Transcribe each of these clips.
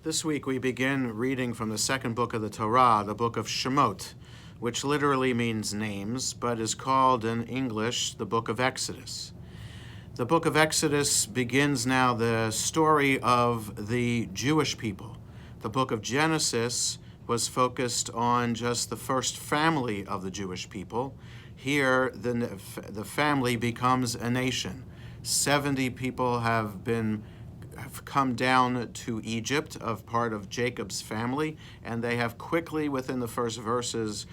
This week we begin reading from the second book of the Torah, the book of Shemot, which literally means names, but is called in English the book of Exodus. The book of Exodus begins now the story of the Jewish people. The book of Genesis was focused on just the first family of the Jewish people. Here, the family becomes a nation. 70 people have come down to Egypt, of part of Jacob's family, and they have quickly, within the first verses,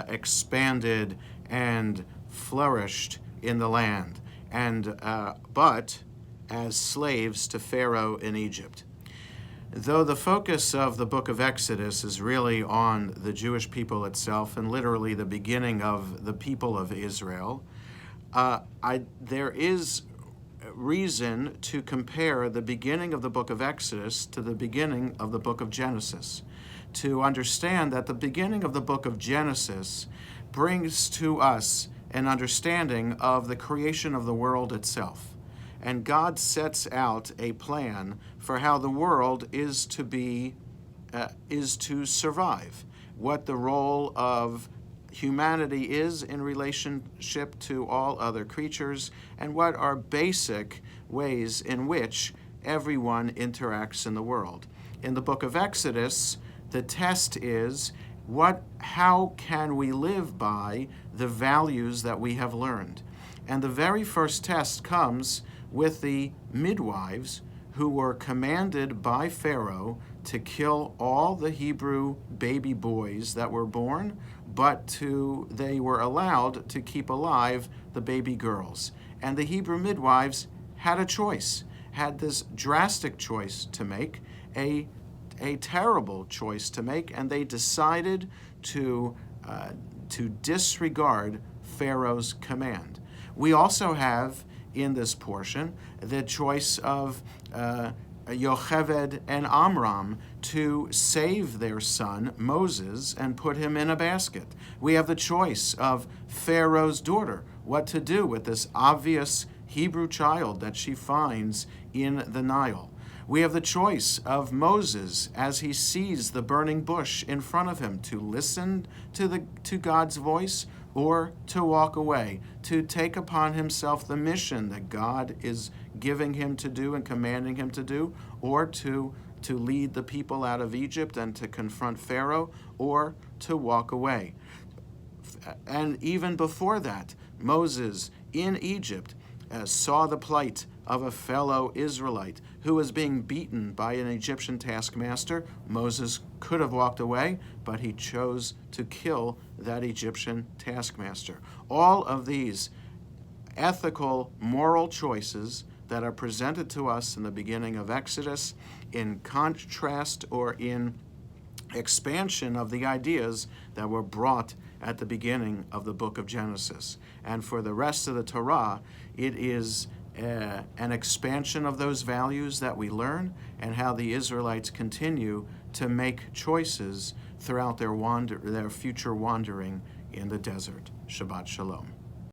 expanded and flourished in the land, but as slaves to Pharaoh in Egypt. Though the focus of the book of Exodus is really on the Jewish people itself and literally the beginning of the people of Israel, there is reason to compare the beginning of the book of Exodus to the beginning of the book of Genesis, to understand that the beginning of the book of Genesis brings to us an understanding of the creation of the world itself. And God sets out a plan for how the world is to survive, what the role of humanity is in relationship to all other creatures, and what are basic ways in which everyone interacts in the world. In the book of Exodus, the test is how can we live by the values that we have learned? And the very first test comes with the midwives who were commanded by Pharaoh to kill all the Hebrew baby boys that were born, but they were allowed to keep alive the baby girls. And the Hebrew midwives had a choice, had this drastic choice to make, a terrible choice to make, and they decided to disregard Pharaoh's command. We also have in this portion the choice of Yocheved and Amram to save their son Moses and put him in a basket. We have the choice of Pharaoh's daughter, what to do with this obvious Hebrew child that she finds in the Nile. We have the choice of Moses as he sees the burning bush in front of him to listen to God's voice or to walk away, to take upon himself the mission that God is giving him to do and commanding him to do, or to lead the people out of Egypt and to confront Pharaoh, or to walk away. And even before that, Moses in Egypt saw the plight of a fellow Israelite who was being beaten by an Egyptian taskmaster. Moses could have walked away, but he chose to kill that Egyptian taskmaster. All of these ethical, moral choices that are presented to us in the beginning of Exodus, in contrast or in expansion of the ideas that were brought at the beginning of the book of Genesis. And for the rest of the Torah, it is an expansion of those values that we learn and how the Israelites continue to make choices throughout their future wandering in the desert. Shabbat Shalom.